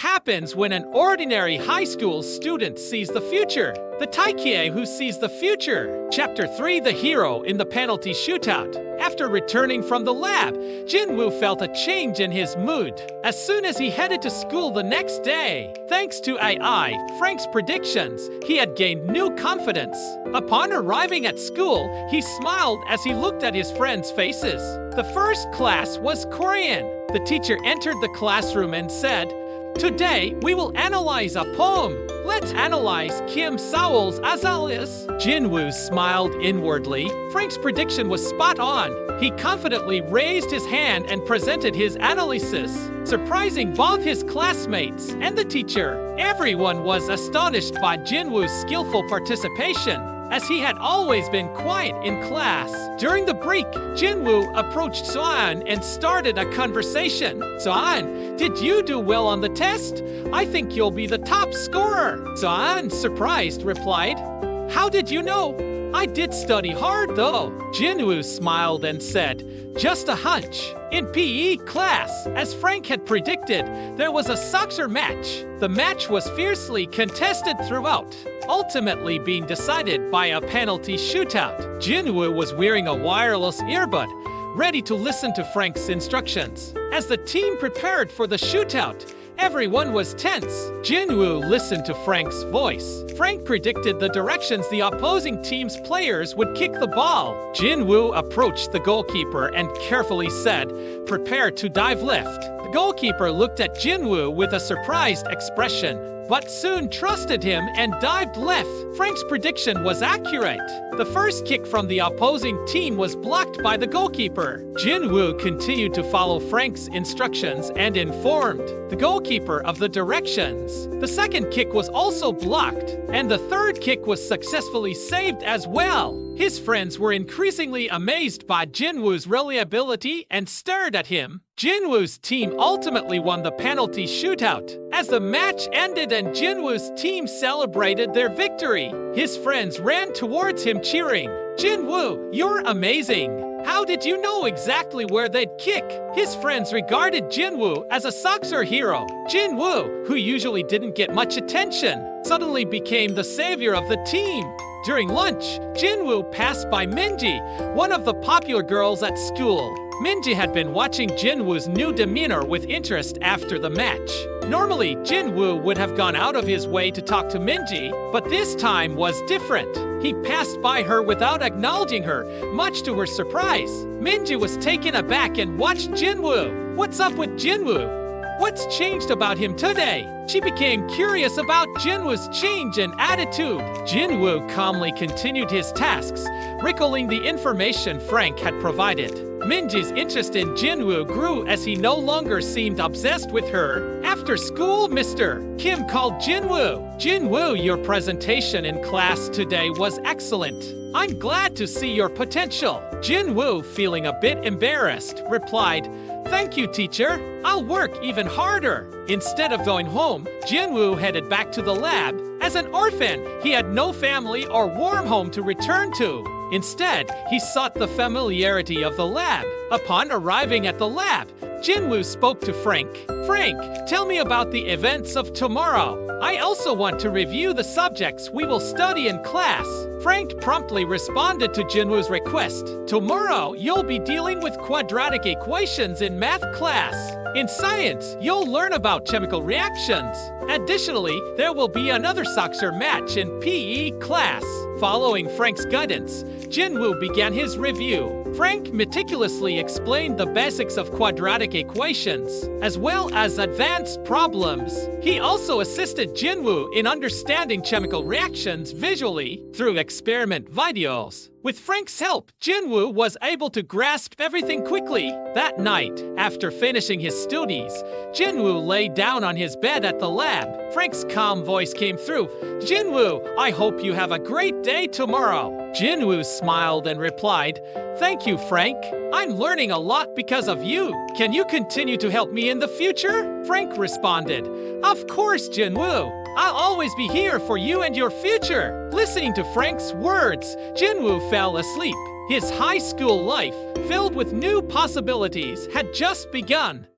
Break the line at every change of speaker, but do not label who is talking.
happens when an ordinary high school student sees the future? The Tyke who sees the future. Chapter 3: The hero in the penalty shootout. After returning from the lab, Jinwoo felt a change in his mood as soon as he headed to school the next day. Thanks to AI, Frank's predictions, he had gained new confidence. Upon arriving at school, he smiled as he looked at his friends' faces. The first class was Korean. The teacher entered the classroom and said, "Today, we will analyze a poem. Let's analyze Kim Sowell's Azaleas." Jinwoo smiled inwardly. Frank's prediction was spot on. He confidently raised his hand and presented his analysis, surprising both his classmates and the teacher. Everyone was astonished by Jinwoo's skillful participation, as he had always been quiet in class. During the break, Jinwoo approached Soan and started a conversation. "Soan, did you do well on the test? I think you'll be the top scorer." Soan, surprised, replied, "How did you know?" "I did study hard though." Jinwoo smiled and said, "Just a hunch." In PE class, as Frank had predicted, there was a soccer match. The match was fiercely contested throughout, ultimately being decided by a penalty shootout. Jinwoo was wearing a wireless earbud, ready to listen to Frank's instructions. As the team prepared for the shootout, everyone was tense. Jinwoo listened to Frank's voice. Frank predicted the directions the opposing team's players would kick the ball. Jinwoo approached the goalkeeper and carefully said, "Prepare to dive left." The goalkeeper looked at Jinwoo with a surprised expression, but soon trusted him and dived left. Frank's prediction was accurate. The first kick from the opposing team was blocked by the goalkeeper. Jinwoo continued to follow Frank's instructions and informed the goalkeeper of the directions. The second kick was also blocked, and the third kick was successfully saved as well. His friends were increasingly amazed by Jinwoo's reliability and stared at him. Jinwoo's team ultimately won the penalty shootout. As the match ended and Jinwoo's team celebrated their victory, his friends ran towards him cheering, "Jinwoo, you're amazing! How did you know exactly where they'd kick?" His friends regarded Jinwoo as a soccer hero. Jinwoo, who usually didn't get much attention, suddenly became the savior of the team. During lunch, Jinwoo passed by Minji, one of the popular girls at school. Minji had been watching Jinwoo's new demeanor with interest after the match. Normally, Jinwoo would have gone out of his way to talk to Minji, but this time was different. He passed by her without acknowledging her, much to her surprise. Minji was taken aback and watched Jinwoo. "What's up with Jinwoo? What's changed about him today?" She became curious about Jinwoo's change in attitude. Jinwoo calmly continued his tasks, recalling the information Frank had provided. Minji's interest in Jinwoo grew as he no longer seemed obsessed with her. After school, Mr. Kim called Jinwoo. "Jinwoo, your presentation in class today was excellent. I'm glad to see your potential." Jinwoo, feeling a bit embarrassed, replied, "Thank you, teacher. I'll work even harder." Instead of going home, Jinwoo headed back to the lab. As an orphan, he had no family or warm home to return to. Instead, he sought the familiarity of the lab. Upon arriving at the lab, Jinwoo spoke to Frank. "Frank, tell me about the events of tomorrow. I also want to review the subjects we will study in class." Frank promptly responded to Jinwoo's request. "Tomorrow, you'll be dealing with quadratic equations in math class. In science, you'll learn about chemical reactions. Additionally, there will be another soccer match in PE class." Following Frank's guidance, Jinwoo began his review. Frank meticulously explained the basics of quadratic equations, as well as advanced problems. He also assisted Jinwoo in understanding chemical reactions visually through experiment videos. With Frank's help, Jinwoo was able to grasp everything quickly. That night, after finishing his studies, Jinwoo lay down on his bed at the lab. Frank's calm voice came through. "Jinwoo, I hope you have a great day tomorrow." Jinwoo smiled and replied, "Thank you, Frank. I'm learning a lot because of you. Can you continue to help me in the future?" Frank responded, "Of course, Jinwoo. I'll always be here for you and your future." Listening to Frank's words, Jinwoo fell asleep. His high school life, filled with new possibilities, had just begun.